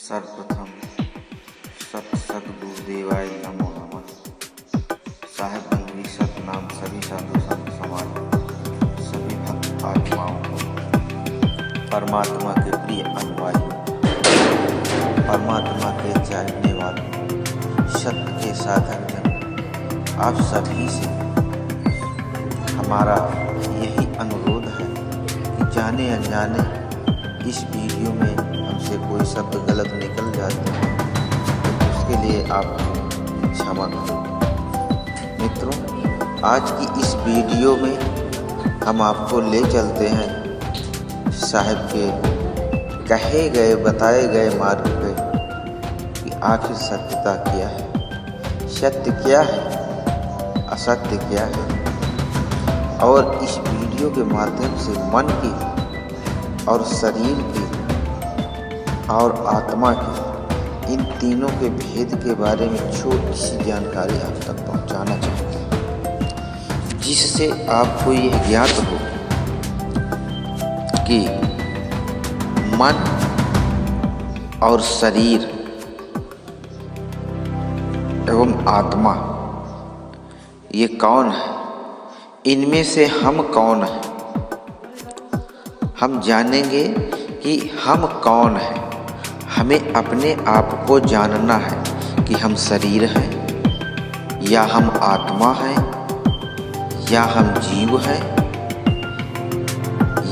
सर्वप्रथम सत गुरुदेवाय नमो नमः। साहेब बंधवी सतनाम सभी साधु संत समाज सभी भक्त आत्माओं को परमात्मा के प्रिय अनुयायी परमात्मा के जानने वालों सत्य के साधक जन आप सभी से हमारा यही अनुरोध है कि जाने अनजाने इस वीडियो में हमसे कोई शब्द गलत निकल जाता है तो उसके लिए आप क्षमा करें। मित्रों, आज की इस वीडियो में हम आपको ले चलते हैं साहिब के कहे गए बताए गए मार्ग पे कि आखिर सत्यता क्या है, सत्य क्या है, असत्य क्या है। और इस वीडियो के माध्यम से मन की और शरीर की और आत्मा की इन तीनों के भेद के बारे में छोटी सी जानकारी आप तक पहुंचाना चाहते हैं, जिससे आपको यह ज्ञात हो कि मन और शरीर एवं आत्मा ये कौन है, इनमें से हम कौन हैं। हम जानेंगे कि हम कौन हैं। हमें अपने आप को जानना है कि हम शरीर हैं या हम आत्मा हैं या हम जीव हैं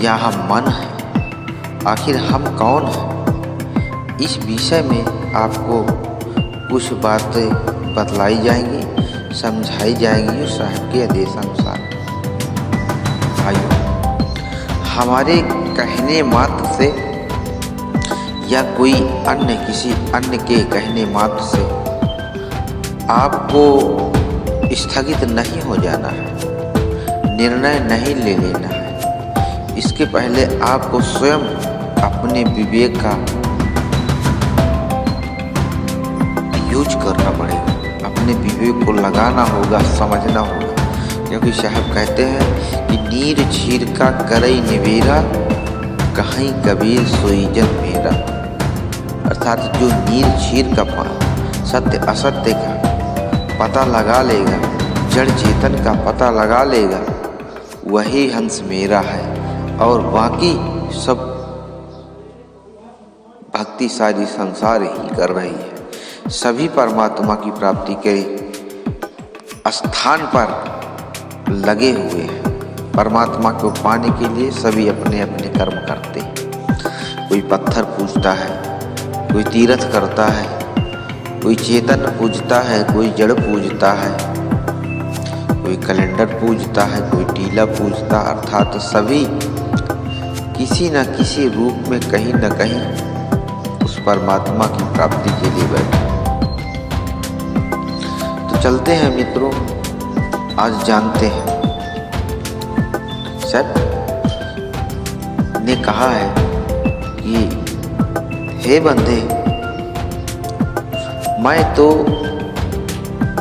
या हम मन हैं। आखिर हम कौन हैं, इस विषय में आपको कुछ बातें बतलाई जाएंगी, समझाई जाएंगी साहिब के आदेशानुसार। भाइयों, हमारे कहने मात्र से या कोई अन्य किसी अन्य के कहने मात्र से आपको स्थगित नहीं हो जाना है, निर्णय नहीं ले लेना है। इसके पहले आपको स्वयं अपने विवेक का यूज करना पड़ेगा, अपने विवेक को लगाना होगा, समझना होगा। क्योंकि साहब कहते हैं कि नीर झीर का करई निवेरा कहीं कबीर सोई जन मेरा। अर्थात जो नीर झीर का सत्य असत्य का पता लगा लेगा, जड़ चेतन का पता लगा लेगा, वही हंस मेरा है। और बाकी सब भक्ति सारी संसार ही कर रही है। सभी परमात्मा की प्राप्ति के स्थान पर लगे हुए हैं। परमात्मा को पाने के लिए सभी अपने अपने कर्म करते हैं। कोई पत्थर पूजता है, कोई तीर्थ करता है, कोई चेतन पूजता है, कोई जड़ पूजता है, कोई कैलेंडर पूजता है, कोई टीला पूजता। अर्थात सभी किसी न किसी रूप में कहीं न कहीं उस परमात्मा की प्राप्ति के लिए बैठे। तो चलते हैं मित्रों, आज जानते हैं सर ने कहा है कि हे बंदे, मैं तो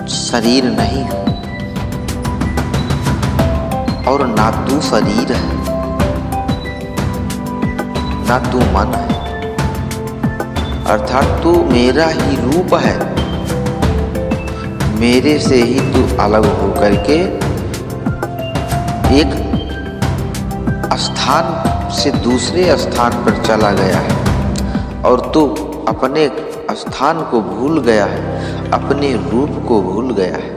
शरीर नहीं हूं और ना तू शरीर है, ना तू मन है। अर्थात तू मेरा ही रूप है, मेरे से ही तू अलग होकर के एक स्थान से दूसरे स्थान पर चला गया है और तू अपने स्थान को भूल गया है, अपने रूप को भूल गया है।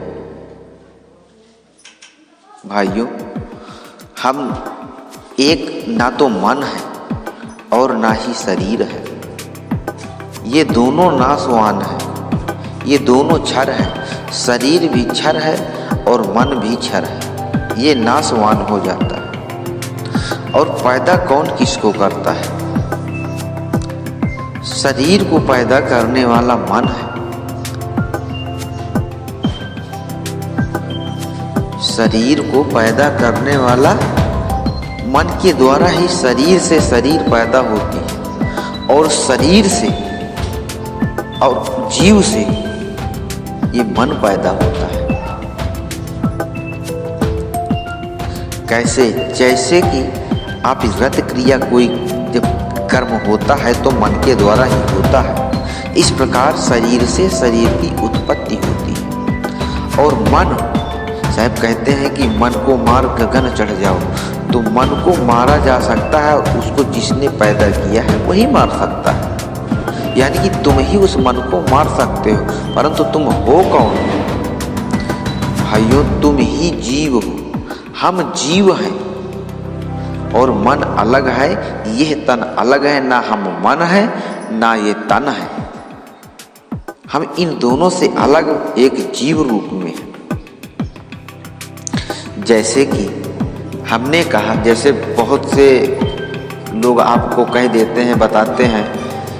भाइयों, हम एक ना तो मन है और ना ही शरीर है। ये दोनों नाशवान है, ये दोनों क्षर है। शरीर भी क्षर है और मन भी क्षर है, ये नाशवान हो जाता है। और पैदा कौन किसको करता है? शरीर को पैदा करने वाला मन है। शरीर को पैदा करने वाला मन के द्वारा ही शरीर से शरीर पैदा होती है और शरीर से और जीव से ये मन पैदा होता है। कैसे? जैसे कि आप रत क्रिया कोई जब कर्म होता है तो मन के द्वारा ही होता है। इस प्रकार शरीर से शरीर की उत्पत्ति होती है। और मन, साहब कहते हैं कि मन को मार गगन चढ़ जाओ, तो मन को मारा जा सकता है, उसको जिसने पैदा किया है वही मार सकता है। यानी कि तुम ही उस मन को मार सकते हो, परंतु तुम हो कौन? भाइयों, तुम ही जीव हो, हम जीव हैं और मन अलग है, यह तन अलग है। ना हम मन है ना ये तन है, हम इन दोनों से अलग एक जीव रूप में है। जैसे कि हमने कहा, जैसे बहुत से लोग आपको कह देते हैं, बताते हैं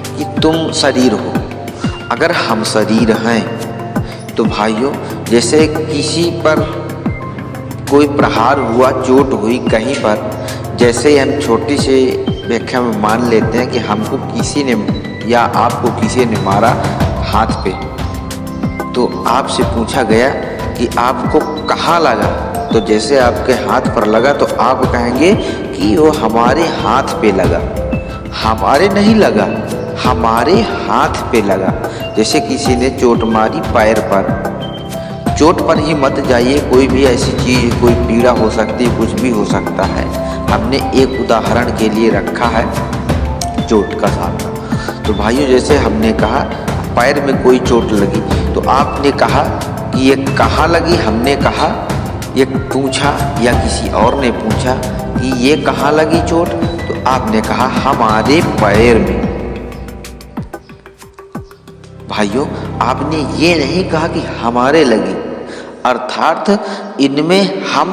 कि तुम शरीर हो। अगर हम शरीर हैं तो भाइयों, जैसे किसी पर कोई प्रहार हुआ, चोट हुई कहीं पर, जैसे हम छोटी सी व्याख्या में मान लेते हैं कि हमको किसी ने या आपको किसी ने मारा हाथ पे, तो आपसे पूछा गया कि आपको कहाँ लगा, तो जैसे आपके हाथ पर लगा तो आप कहेंगे कि वो हमारे हाथ पे लगा। हमारे नहीं लगा, हमारे हाथ पे लगा। जैसे किसी ने चोट मारी पैर पर, चोट पर ही मत जाइए, कोई भी ऐसी चीज़, कोई पीड़ा हो सकती है, कुछ भी हो सकता है। हमने एक उदाहरण के लिए रखा है चोट का सामना। तो भाइयों, जैसे हमने कहा पैर में कोई चोट लगी, तो आपने कहा कि ये कहाँ लगी, हमने कहा ये पूछा, या किसी और ने पूछा कि ये कहाँ लगी चोट, तो आपने कहा हमारे पैर में। भाइयों, आपने ये नहीं कहा कि हमारे लगी, अर्थात इनमें हम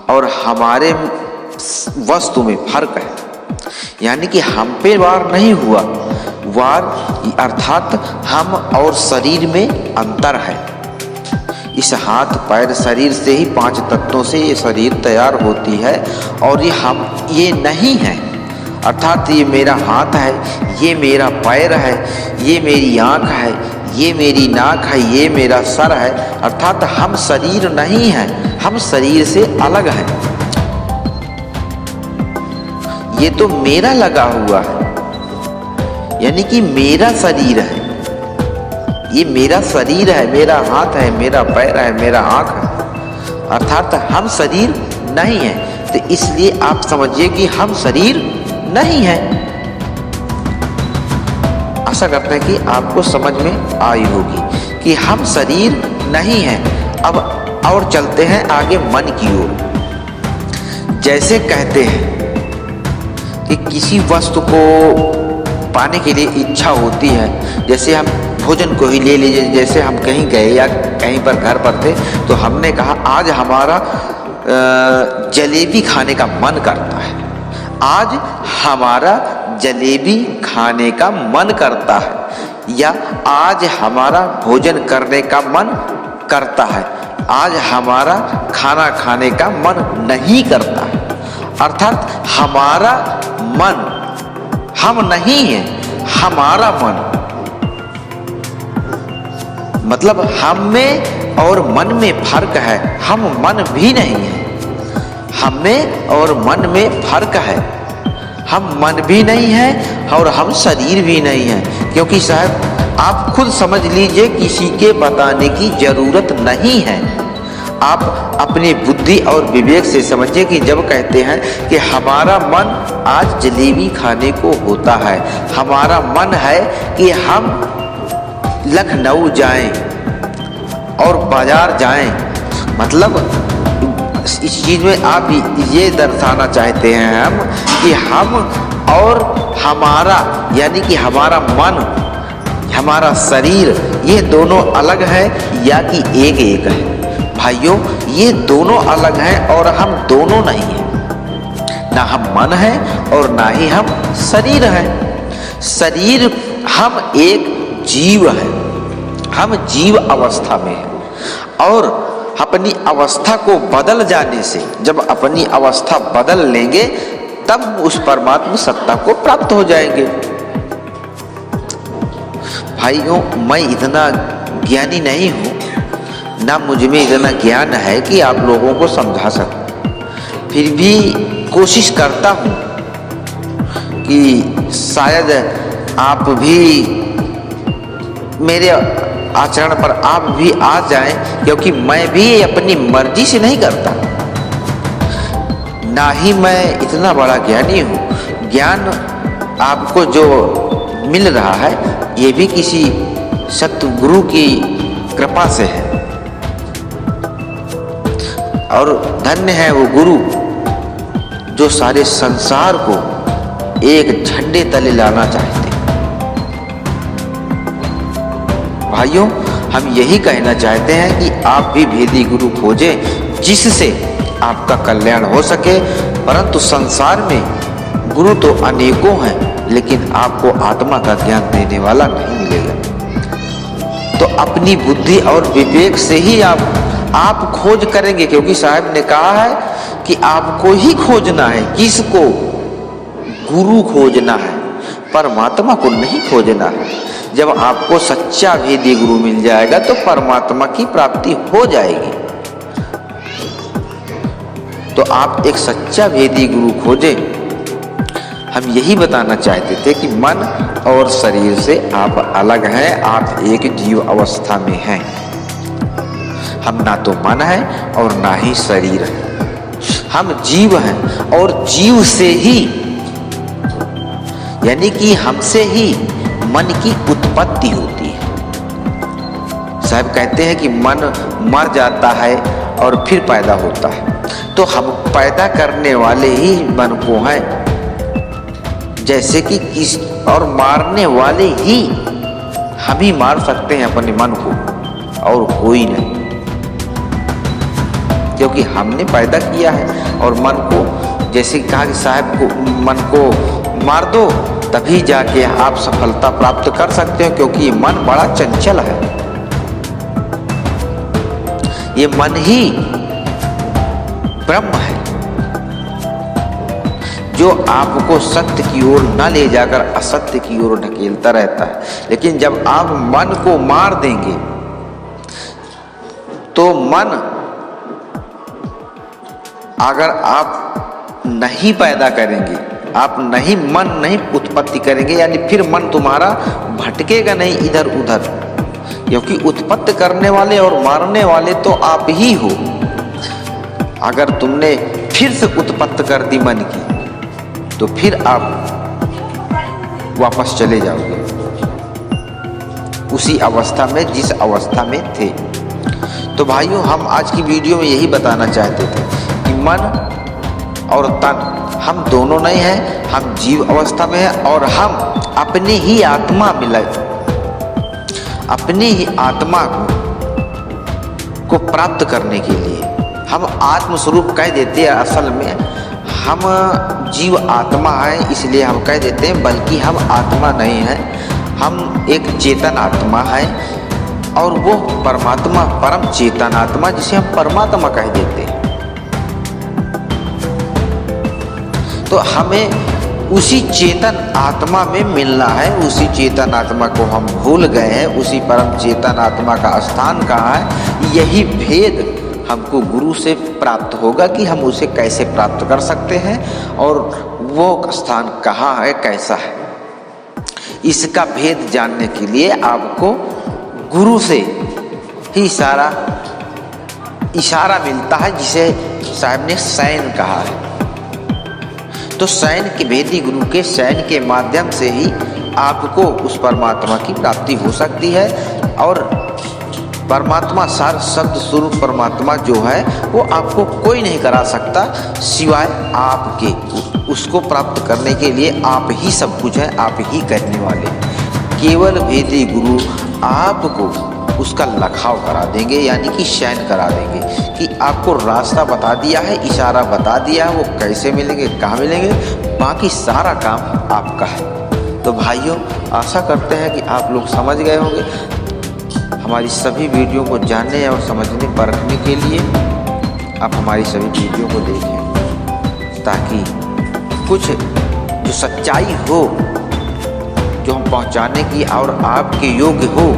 और हमारे वस्तु में फर्क है। यानी कि हम पे वार नहीं हुआ, वार अर्थात हम और शरीर में अंतर है। इस हाथ पैर शरीर से ही 5 तत्वों से ये शरीर तैयार होती है, और ये नहीं है। अर्थात ये मेरा हाथ है, ये मेरा पैर है, ये मेरी आँख है, ये मेरी नाक है, ये मेरा सर है। अर्थात हम शरीर नहीं हैं, हम शरीर से अलग हैं। ये तो मेरा लगा हुआ है, यानी कि मेरा शरीर है, ये मेरा शरीर है, मेरा हाथ है, मेरा पैर है, मेरा आँख है। अर्थात हम शरीर नहीं है। तो इसलिए आप समझिए कि हम शरीर नहीं है। आशा करते हैं कि आपको समझ में आई होगी कि हम शरीर नहीं है। अब और चलते हैं आगे मन की ओर। जैसे कहते हैं कि किसी वस्तु को पाने के लिए इच्छा होती है, जैसे हम भोजन को ही ले लीजिए। जैसे हम कहीं गए या कहीं पर घर पर थे, तो हमने कहा आज हमारा जलेबी खाने का मन करता है, आज हमारा जलेबी खाने का मन करता है, या आज हमारा भोजन करने का मन करता है, आज हमारा खाना खाने का मन नहीं करता है। अर्थात हमारा मन, हम नहीं है, हमारा मन, मतलब हम में और मन में फर्क है। हम मन भी नहीं है, हम में और मन में फर्क है। हम मन भी नहीं है और हम शरीर भी नहीं है। क्योंकि साहब आप खुद समझ लीजिए, किसी के बताने की जरूरत नहीं है। आप अपनी बुद्धि और विवेक से समझिए कि जब कहते हैं कि हमारा मन आज जलेबी खाने को होता है, हमारा मन है कि हम लखनऊ जाएं और बाजार जाएं, मतलब इस चीज़ में आप ये दर्शाना चाहते हैं हम कि हम और हमारा, यानी कि हमारा मन, हमारा शरीर, ये दोनों अलग है या कि एक एक है। भाइयों, ये दोनों अलग हैं और हम दोनों नहीं हैं। ना हम मन है और ना ही हम शरीर हैं। शरीर, हम एक जीव है, हम जीव अवस्था में हैं। और अपनी अवस्था को बदल जाने से, जब अपनी अवस्था बदल लेंगे तब उस परमात्मा सत्ता को प्राप्त हो जाएंगे। भाइयों, मैं इतना ज्ञानी नहीं हूँ, ना मुझ में इतना ज्ञान है कि आप लोगों को समझा सकूं। फिर भी कोशिश करता हूँ कि शायद आप भी मेरे आचरण पर आप भी आ जाएं, क्योंकि मैं भी अपनी मर्जी से नहीं करता, ना ही मैं इतना बड़ा ज्ञानी हूँ। ज्ञान आपको जो मिल रहा है ये भी किसी सतगुरु की कृपा से है, और धन्य है वो गुरु जो सारे संसार को एक झंडे तले लाना चाहते हैं। भाइयों, हम यही कहना चाहते हैं कि आप भी भेदी गुरु खोजें जिससे आपका कल्याण हो सके। परंतु संसार में गुरु तो अनेकों हैं, लेकिन आपको आत्मा का ज्ञान देने वाला नहीं मिलेगा। तो अपनी बुद्धि और विवेक से ही आप खोज करेंगे, क्योंकि साहब ने कहा है कि आपको ही खोजना है। किसको? गुरु खोजना है, परमात्मा को नहीं खोजना है। जब आपको सच्चा भेदी गुरु मिल जाएगा तो परमात्मा की प्राप्ति हो जाएगी। तो आप एक सच्चा भेदी गुरु खोजें। हम यही बताना चाहते थे कि मन और शरीर से आप अलग हैं, आप एक जीव अवस्था में हैं। हम ना तो मन है और ना ही शरीर है, हम जीव हैं, और जीव से ही यानी कि हमसे ही मन की उत्पत्ति होती है। साहब कहते हैं कि मन मर जाता है और फिर पैदा होता है, तो हम पैदा करने वाले ही मन को हैं, जैसे कि किस और मारने वाले ही हम ही मार सकते हैं अपने मन को, और कोई नहीं, क्योंकि हमने पैदा किया है। और मन को जैसे कहा कि साहब को मन को मार दो तभी जाके आप सफलता प्राप्त कर सकते हो, क्योंकि ये मन बड़ा चंचल है। ये मन ही ब्रह्म है जो आपको सत्य की ओर न ले जाकर असत्य की ओर ढकेलता रहता है। लेकिन जब आप मन को मार देंगे तो मन अगर आप नहीं पैदा करेंगे, आप नहीं मन नहीं उत्पत्ति करेंगे, यानी फिर मन तुम्हारा भटकेगा नहीं इधर उधर, क्योंकि उत्पत्ति करने वाले और मारने वाले तो आप ही हो। अगर तुमने फिर से उत्पत्ति कर दी मन की तो फिर आप वापस चले जाओगे उसी अवस्था में जिस अवस्था में थे। तो भाइयों, हम आज की वीडियो में यही बताना चाहते थे कि मन और तन हम दोनों नहीं हैं, हम जीव अवस्था में हैं, और हम अपनी ही आत्मा मिले, अपनी ही आत्मा को प्राप्त करने के लिए हम आत्मस्वरूप कह देते हैं। असल में हम जीव आत्मा है, इसलिए हम कह देते हैं, बल्कि हम आत्मा नहीं है, हम एक चेतन आत्मा है, और वो परमात्मा परम चेतन आत्मा जिसे हम परमात्मा कह देते हैं। तो हमें उसी चेतन आत्मा में मिलना है। उसी चेतन आत्मा को हम भूल गए हैं, उसी परम चेतन आत्मा का स्थान कहाँ है, यही भेद हमको गुरु से प्राप्त होगा कि हम उसे कैसे प्राप्त कर सकते हैं और वो स्थान कहाँ है, कैसा है। इसका भेद जानने के लिए आपको गुरु से ही इशारा मिलता है, जिसे साहब ने शयन कहा है। तो शयन के भेदी गुरु के शयन के माध्यम से ही आपको उस परमात्मा की प्राप्ति हो सकती है। और परमात्मा सार शब्द स्वरूप परमात्मा जो है वो आपको कोई नहीं करा सकता सिवाय आपके। उसको प्राप्त करने के लिए आप ही सब कुछ है, आप ही करने वाले। केवल भेदी गुरु आपको उसका लखाव करा देंगे, यानी कि शयन करा देंगे, कि आपको रास्ता बता दिया है, इशारा बता दिया है, वो कैसे मिलेंगे, कहाँ मिलेंगे, बाकी सारा काम आपका है। तो भाइयों, आशा करते हैं कि आप लोग समझ गए होंगे। हमारी सभी वीडियो को जानने और समझने परखने के लिए आप हमारी सभी वीडियो को देखें, ताकि कुछ जो सच्चाई हो, जो हम पहुंचाने की और आपके योग्य हो,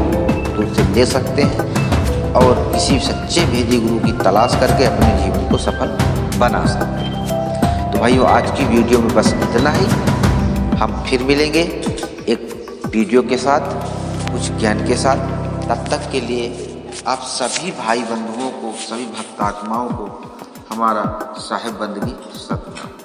तो उसे ले सकते हैं और किसी सच्चे भेदी गुरु की तलाश करके अपने जीवन को सफल बना सकते हैं। तो भाइयों, आज की वीडियो में बस इतना ही। हम फिर मिलेंगे एक वीडियो के साथ। कुछ ज्ञान के साथ। तब तक के लिए आप सभी भाई बंधुओं को, सभी भक्तात्माओं को हमारा साहिब बंदगी सतनाम।